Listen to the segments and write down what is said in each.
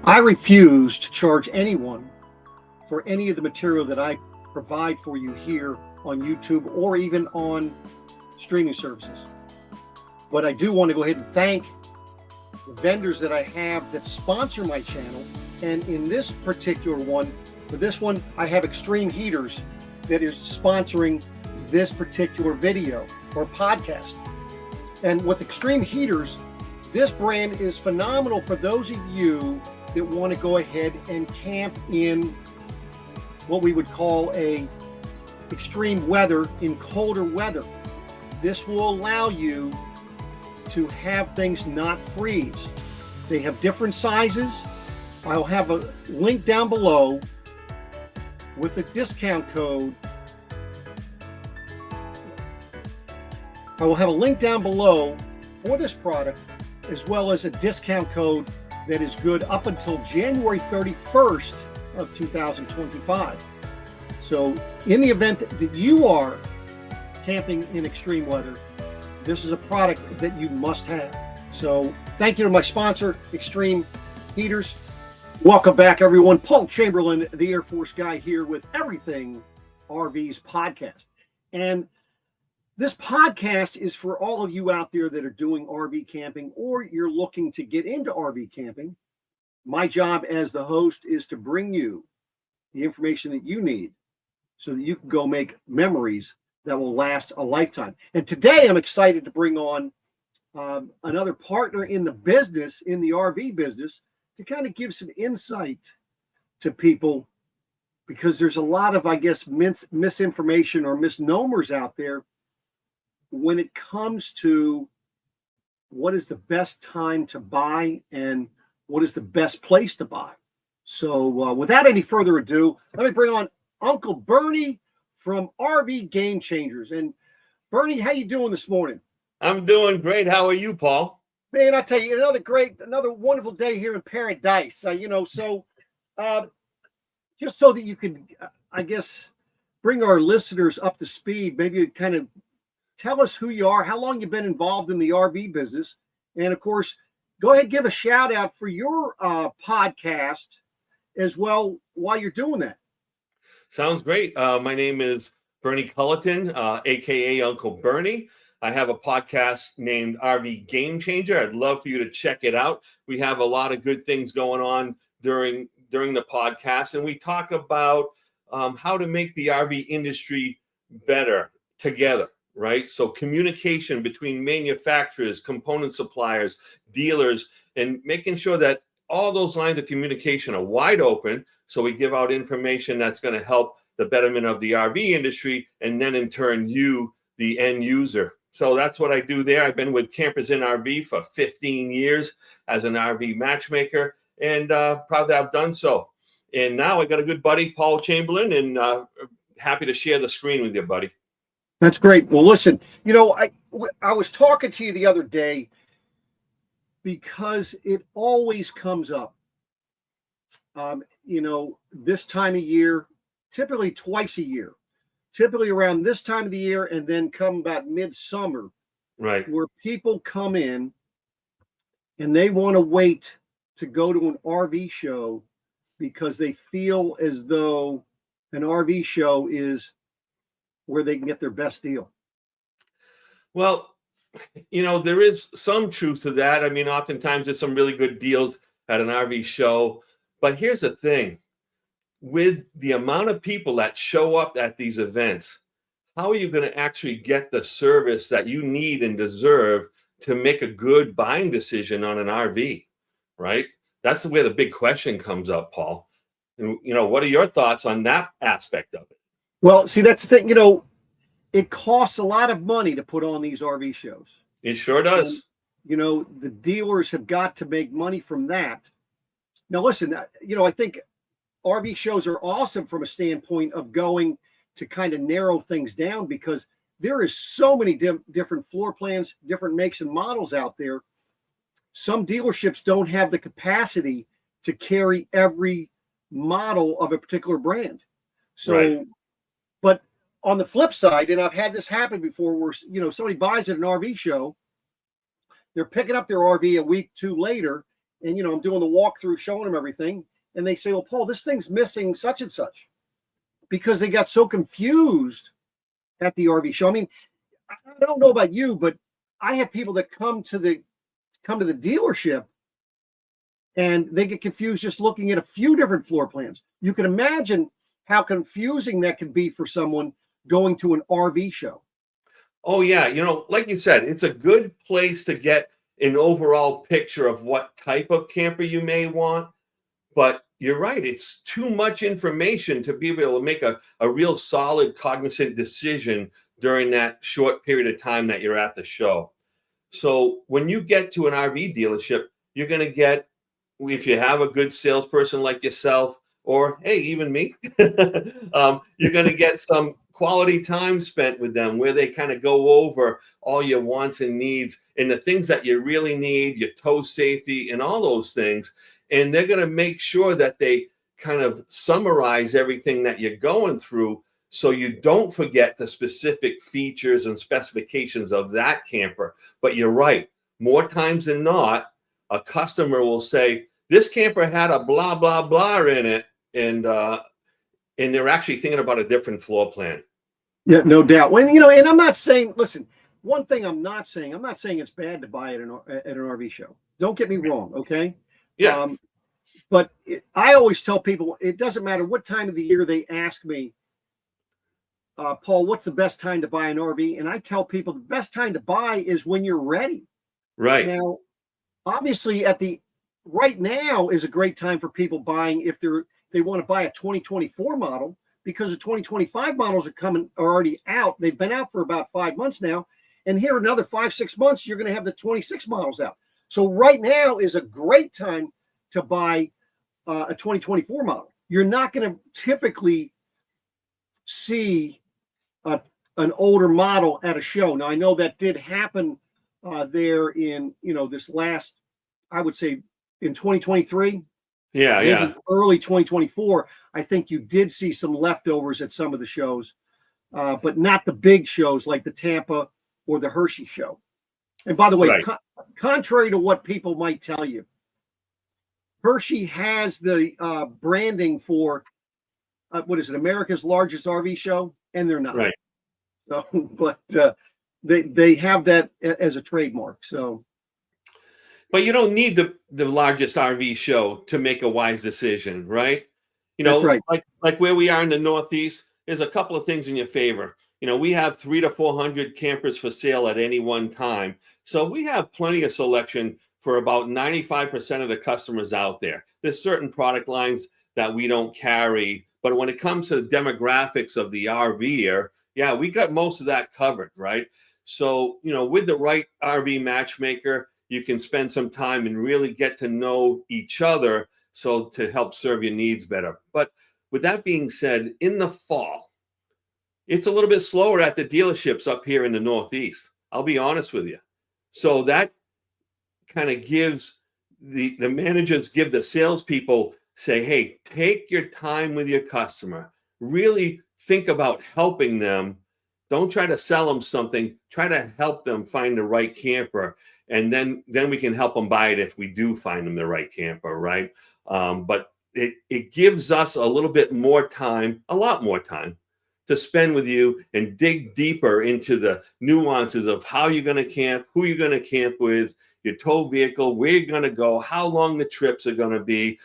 I refuse to charge anyone for any of the material that I provide for you here on YouTube or even on streaming services. But I do want to go ahead and thank the vendors that I have that sponsor my channel. And in this particular one, for this one, I have Extreme Heaters that is sponsoring this particular video or podcast. And with Extreme Heaters, this brand is phenomenal for those of you that want to go ahead and camp in what we would call a extreme weather, in colder weather. This will allow you to have things not freeze. They have different sizes. I'll have a link down below with a discount code. I will have a link down below for this product, as well as a discount code that is good up until January 31st of 2025. So in the event that you are camping in extreme weather, this is a product that you must have. So thank you to my sponsor, Extreme Heaters. Welcome back, everyone. Paul Chamberlain, the Air Force guy, here with Everything RVs podcast. And this podcast is for all of you out there that are doing RV camping or you're looking to get into RV camping. My job as the host is to bring you the information that you need so that you can go make memories that will last a lifetime. And today I'm excited to bring on another partner in the business, in the RV business, to kind of give some insight to people, because there's a lot of, I guess, misinformation or misnomers out there when it comes to what is the best time to buy and what is the best place to buy. So without any further ado, let me bring on Uncle Bernie from RV Game Changers. And Bernie, how you doing this morning? I'm doing great. How are you, Paul? Man, I tell you, another wonderful day here in paradise. Just so that you can, I guess, bring our listeners up to speed, maybe kind of tell us who you are, how long you've been involved in the RV business, and of course, go ahead and give a shout out for your podcast as well while you're doing that. Sounds great. My name is Bernie Culleton, aka Uncle Bernie. I have a podcast named RV Game Changer. I'd love for you to check it out. We have a lot of good things going on during the podcast, and we talk about how to make the RV industry better together. Right? So communication between manufacturers, component suppliers, dealers, and making sure that all those lines of communication are wide open. So we give out information that's going to help the betterment of the RV industry, and then in turn, you, the end user. So that's what I do there. I've been with Campers in RV for 15 years as an RV matchmaker, and proud that I've done so. And now I got a good buddy, Paul Chamberlain, and happy to share the screen with you, buddy. That's great. Well, listen, I was talking to you the other day because it always comes up, this time of year, typically twice a year, typically around this time of the year, and then come about midsummer, right, where people come in and they want to wait to go to an RV show because they feel as though an RV show is where they can get their best deal. Well, there is some truth to that. I mean, oftentimes there's some really good deals at an RV show. But here's the thing. With the amount of people that show up at these events, how are you going to actually get the service that you need and deserve to make a good buying decision on an RV, right? That's where the big question comes up, Paul. And, what are your thoughts on that aspect of it? Well, see, that's the thing, it costs a lot of money to put on these RV shows. It sure does. And, the dealers have got to make money from that. Now, listen, I think RV shows are awesome from a standpoint of going to kind of narrow things down, because there is so many different floor plans, different makes and models out there. Some dealerships don't have the capacity to carry every model of a particular brand. So, right. But on the flip side, and I've had this happen before, where somebody buys at an RV show, they're picking up their RV a week, two later, and I'm doing the walkthrough, showing them everything, and they say, well, Paul, this thing's missing such and such, because they got so confused at the RV show. I mean, I don't know about you, but I have people that come to the dealership and they get confused just looking at a few different floor plans. You can imagine how confusing that can be for someone going to an RV show. Oh yeah, like you said, it's a good place to get an overall picture of what type of camper you may want. But you're right, it's too much information to be able to make a real solid, cognizant decision during that short period of time that you're at the show. So when you get to an RV dealership, you're going to get, if you have a good salesperson like yourself, or hey, even me, you're going to get some quality time spent with them where they kind of go over all your wants and needs and the things that you really need, your tow safety and all those things. And they're going to make sure that they kind of summarize everything that you're going through, so you don't forget the specific features and specifications of that camper. But you're right, more times than not, a customer will say, this camper had a blah, blah, blah in it. And they're actually thinking about a different floor plan. Yeah, no doubt. When and I'm not saying, listen, one thing I'm not saying it's bad to buy at an RV show. Don't get me wrong, okay? Yeah. But I always tell people, it doesn't matter what time of the year they ask me, Paul, what's the best time to buy an RV? And I tell people the best time to buy is when you're ready. Right. Now, obviously, right now is a great time for people buying if they want to buy a 2024 model, because the 2025 models are already out. They've been out for about 5 months now. And here another 5-6 months, you're going to have the 26 models out. So right now is a great time to buy a 2024 model. You're not going to typically see an older model at a show. Now, I know that did happen there in, this last, I would say in 2023. Yeah, yeah. Early 2024, I think you did see some leftovers at some of the shows, but not the big shows like the Tampa or the Hershey show. And by the way, Right. Contrary to what people might tell you, Hershey has the branding for what is it, America's largest RV show, and they're not. Right. So, but they have that as a trademark. So, but you don't need the largest RV show to make a wise decision, right? That's right. Like where we are in the Northeast, there's a couple of things in your favor. We have 300 to 400 campers for sale at any one time. So we have plenty of selection for about 95% of the customers out there. There's certain product lines that we don't carry, but when it comes to the demographics of the RVer, yeah, we got most of that covered, right? So, with the right RV matchmaker, you can spend some time and really get to know each other, so to help serve your needs better. But with that being said, in the fall, it's a little bit slower at the dealerships up here in the Northeast. I'll be honest with you. So that kind of gives the managers, give the salespeople, say, hey, take your time with your customer. Really think about helping them. Don't try to sell them something. Try to help them find the right camper. And then we can help them buy it if we do find them the right camper, right? But it gives us a little bit more time, a lot more time, to spend with you and dig deeper into the nuances of how you're going to camp, who you're going to camp with, your tow vehicle, where you're going to go, how long the trips are going to be,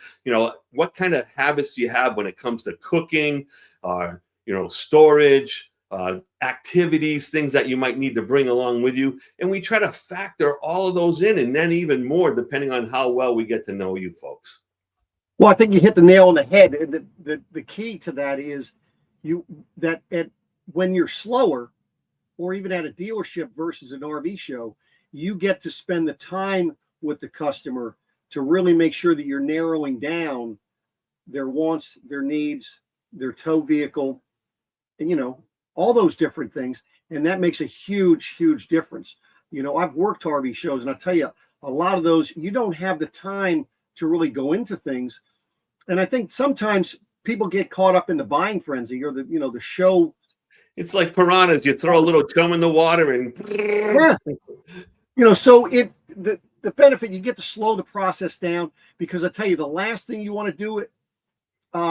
what kind of habits do you have when it comes to cooking, storage, activities, things that you might need to bring along with you. And we try to factor all of those in, and then even more depending on how well we get to know you folks. Well, I think you hit the nail on the head. The key to that is when you're slower, or even at a dealership versus an RV show, you get to spend the time with the customer to really make sure that you're narrowing down their wants, their needs, their tow vehicle, and all those different things. And that makes a huge, huge difference. I've worked RV shows, and I'll tell you, a lot of those, you don't have the time to really go into things. And I think sometimes people get caught up in the buying frenzy, or the show. It's like piranhas. You throw a little chum in the water and yeah. So the benefit, you get to slow the process down, because I tell you, the last thing you want to do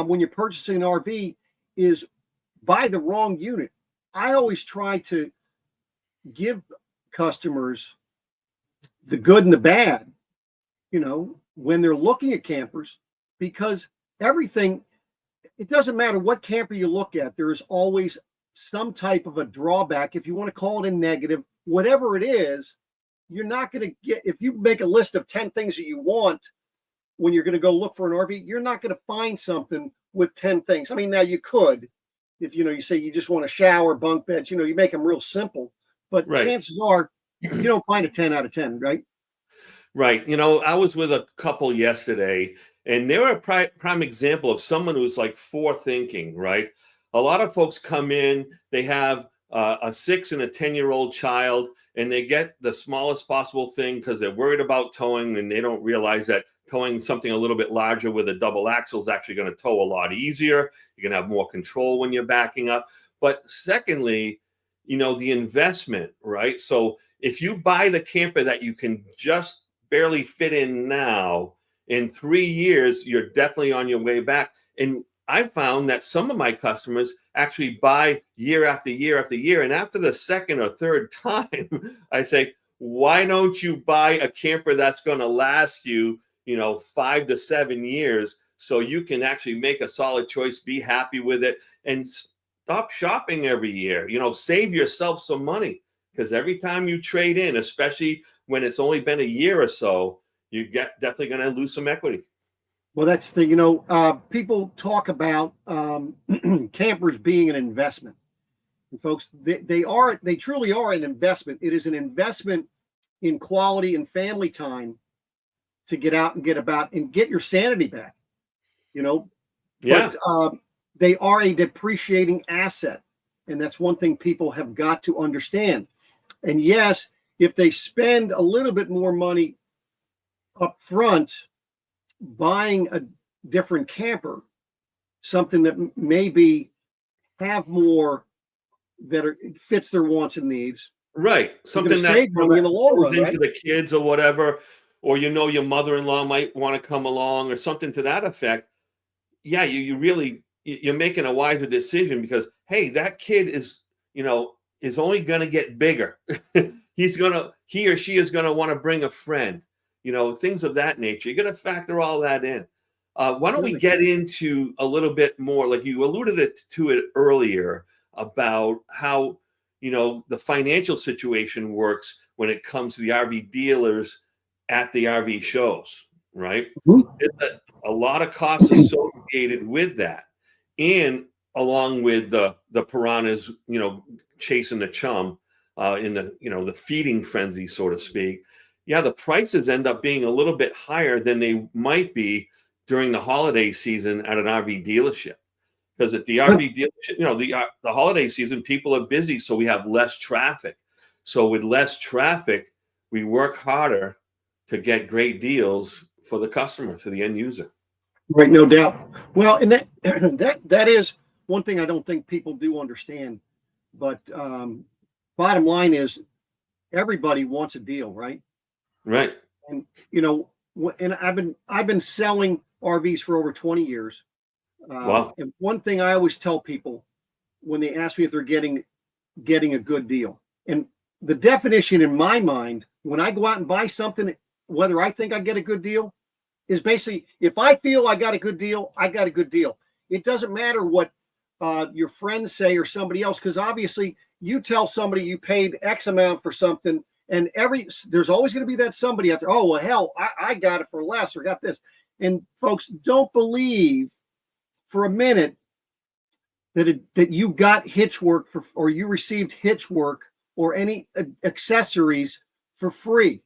when you're purchasing an RV is buy the wrong unit. I always try to give customers the good and the bad, when they're looking at campers, because everything, it doesn't matter what camper you look at, there is always some type of a drawback. If you want to call it a negative, whatever it is, you're not going to get, if you make a list of 10 things that you want when you're going to go look for an RV, you're not going to find something with 10 things. I mean, now you could, if you say you just want a shower, bunk beds, you make them real simple, but chances are you don't find a 10 out of 10, right? Right. I was with a couple yesterday, and they were a prime example of someone who's like forethinking, right? A lot of folks come in, they have a 6 and a 10-year-old child, and they get the smallest possible thing because they're worried about towing, and they don't realize that towing something a little bit larger with a double axle is actually going to tow a lot easier. You're going to have more control when you're backing up. But secondly, the investment, right? So if you buy the camper that you can just barely fit in now, in 3 years, you're definitely on your way back. And I found that some of my customers actually buy year after year after year. And after the second or third time, I say, why don't you buy a camper that's going to last you, 5 to 7 years, so you can actually make a solid choice, be happy with it, and stop shopping every year. Save yourself some money, because every time you trade in, especially when it's only been a year or so, you definitely going to lose some equity. Well, that's the thing. People talk about campers being an investment. And folks, they truly are an investment. It is an investment in quality and family time to get out and get about and get your sanity back. Yeah. But they are a depreciating asset, and that's one thing people have got to understand. And yes, if they spend a little bit more money up front buying a different camper, something that maybe have more that fits their wants and needs, right? Something that save money in the long run, into right? the kids or whatever, or your mother-in-law might want to come along or something to that effect. Yeah, you're making a wiser decision, because hey, that kid is only going to get bigger. He or she is going to want to bring a friend, things of that nature. You're going to factor all that in. Why don't we get into a little bit more, like you alluded to it earlier, about how the financial situation works when it comes to the RV dealers at the RV shows, right? Mm-hmm. There's a lot of costs associated with that, and along with the piranhas, chasing the chum in the feeding frenzy, so to speak. Yeah, the prices end up being a little bit higher than they might be during the holiday season at an RV dealership. Because at the RV dealership, the holiday season, people are busy, so we have less traffic. So with less traffic, we work harder to get great deals for the customer, for the end user. Right, no doubt. Well, and that is one thing I don't think people do understand. But bottom line is, everybody wants a deal, right? Right. And and I've been selling RVs for over 20 years. Wow. And one thing I always tell people when they ask me if they're getting a good deal, and the definition in my mind, when I go out and buy something, whether I think I get a good deal, is basically, if I feel I got a good deal, I got a good deal. It doesn't matter what your friends say or somebody else, because obviously you tell somebody you paid X amount for something, and there's always going to be that somebody out there, oh, well, hell, I got it for less or got this. And folks, don't believe for a minute that you got hitch work or you received hitch work or any accessories for free.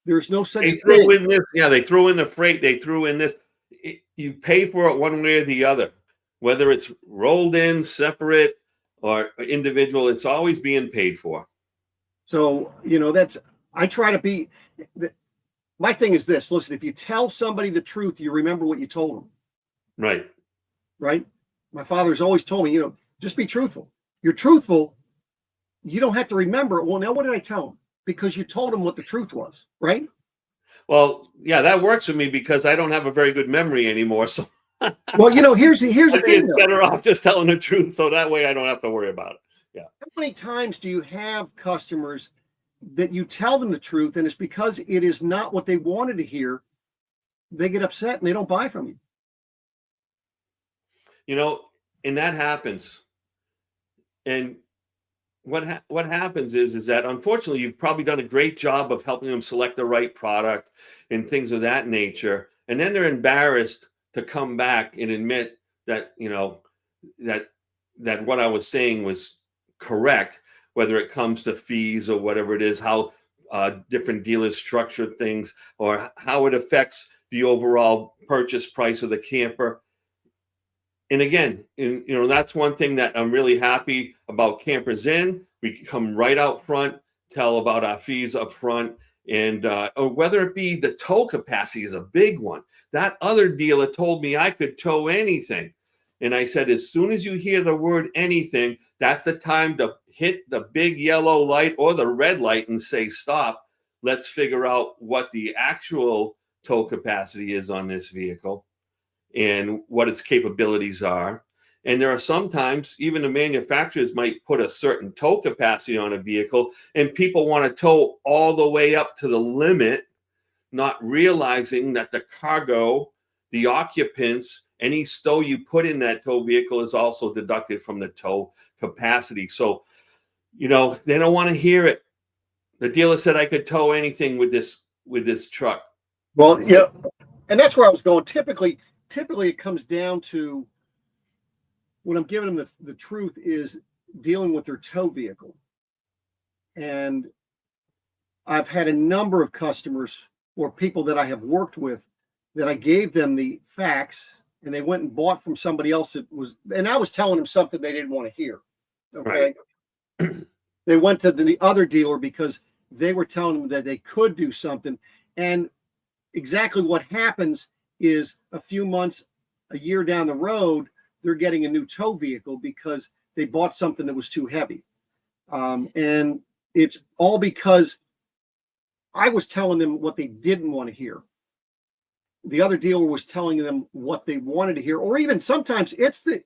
There's no such thing. They threw in the freight. They threw in this. You pay for it one way or the other, whether it's rolled in, separate, or individual. It's always being paid for. So I try to be. My thing is this: listen, if you tell somebody the truth, you remember what you told them. Right. Right. My father's always told me, just be truthful. You're truthful. You don't have to remember it. Well, now what did I tell him? Because you told him what the truth was, right? Well, yeah, that works for me because I don't have a very good memory anymore. So Well, here's the I think thing it's though. better off just telling the truth, so that way I don't have to worry about it. Yeah. How many times do you have customers that you tell them the truth, and it's because it is not what they wanted to hear, they get upset and they don't buy from you? And that happens. And what happens is that unfortunately you've probably done a great job of helping them select the right product and things of that nature, and then they're embarrassed to come back and admit that that what I was saying was correct, whether it comes to fees or whatever it is, how different dealers structure things, or how it affects the overall purchase price of the camper. And again, that's one thing that I'm really happy about Campers Inn. We can come right out front, tell about our fees up front, and or whether it be the tow capacity is a big one. That other dealer told me I could tow anything. And I said, as soon as you hear the word anything, that's the time to hit the big yellow light or the red light and say, stop. Let's figure out what the actual tow capacity is on this vehicle and what its capabilities are. And there are sometimes even the manufacturers might put a certain tow capacity on a vehicle, and people want to tow all the way up to the limit, not realizing that the cargo, the occupants, any stow you put in that tow vehicle is also deducted from the tow capacity. So, they don't want to hear it. The dealer said I could tow anything with this truck. Well, yeah, and that's where I was going. Typically it comes down to, when I'm giving them the truth, is dealing with their tow vehicle. And I've had a number of customers or people that I have worked with that I gave them the facts and they went and bought from somebody else and I was telling them something they didn't want to hear. Okay. Right. They went to the other dealer because they were telling them that they could do something. And exactly what happens is a few months, a year down the road, they're getting a new tow vehicle because they bought something that was too heavy. And it's all because I was telling them what they didn't want to hear. The other dealer was telling them what they wanted to hear, or even sometimes it's the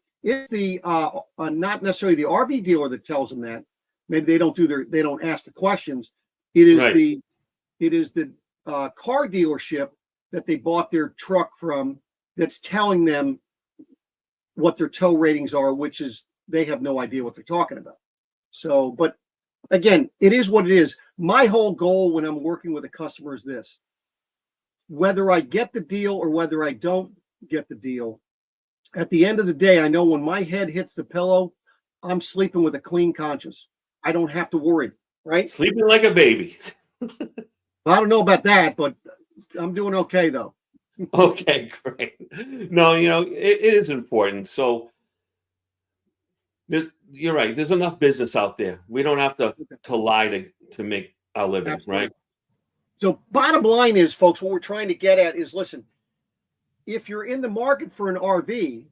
not necessarily the RV dealer that tells them that. Maybe they don't ask the questions. It is right. It is the car dealership that they bought their truck from that's telling them what their tow ratings are, which is they have no idea what they're talking about. So, but again, it is what it is. My whole goal when I'm working with a customer is this: whether I get the deal or whether I don't get the deal, at the end of the day, I know when my head hits the pillow, I'm sleeping with a clean conscience. I don't have to worry, right? Sleeping like a baby. I don't know about that, but I'm doing okay though. Okay, great. No, it is important. So you're right. There's enough business out there. We don't have to lie to make our living, absolutely. Right? So bottom line is, folks, what we're trying to get at is, listen, if you're in the market for an RV,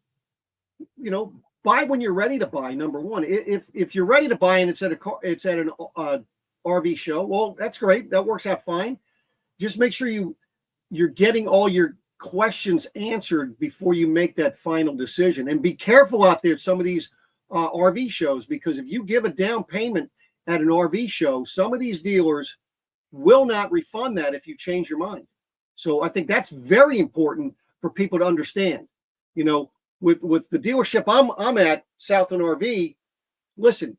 buy when you're ready to buy. Number one, if you're ready to buy and it's at an RV show, well, that's great. That works out fine. Just make sure you're getting all your questions answered before you make that final decision. And be careful out there at some of these RV shows, because if you give a down payment at an RV show, some of these dealers will not refund that if you change your mind. So I think that's very important for people to understand. With the dealership I'm at, Southland RV, listen,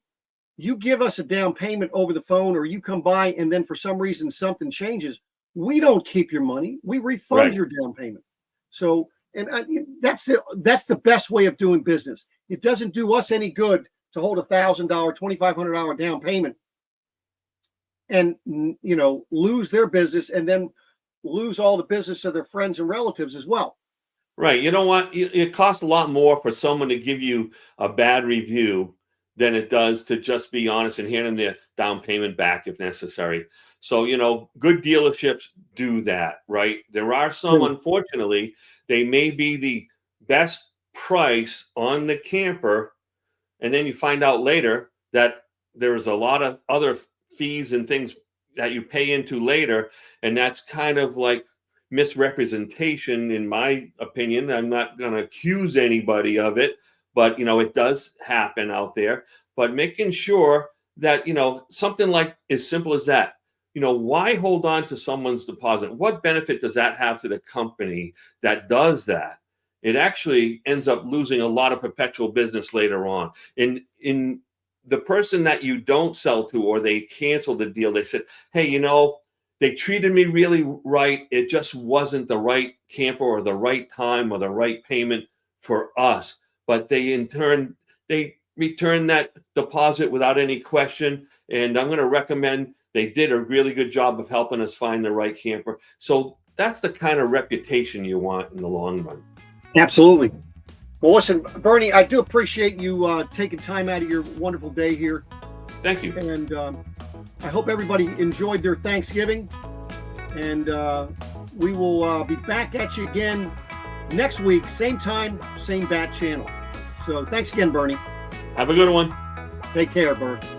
you give us a down payment over the phone, or you come by and then for some reason something changes, we don't keep your money. We refund your down payment. So, and that's the best way of doing business. It doesn't do us any good to hold $1,000, $2,500 down payment and lose their business and then lose all the business of their friends and relatives as well. Right. You don't want it costs a lot more for someone to give you a bad review than it does to just be honest and hand them their down payment back if necessary. So, good dealerships do that, right? There are some, unfortunately, they may be the best price on the camper, and then you find out later that there's a lot of other fees and things that you pay into later, and that's kind of like misrepresentation, in my opinion. I'm not going to accuse anybody of it, but it does happen out there. But making sure that something like as simple as that, why hold on to someone's deposit? What benefit does that have to the company that does that? It actually ends up losing a lot of perpetual business later on. In the person that you don't sell to, or they cancel the deal, they said, hey, they treated me really right. It just wasn't the right camper or the right time or the right payment for us. But they return that deposit without any question. And I'm going to recommend they did a really good job of helping us find the right camper. So that's the kind of reputation you want in the long run. Absolutely. Well, listen, Bernie, I do appreciate you taking time out of your wonderful day here. Thank you. And I hope everybody enjoyed their Thanksgiving. And we will be back at you again next week, same time, same bat channel. So thanks again, Bernie. Have a good one. Take care, Bernie.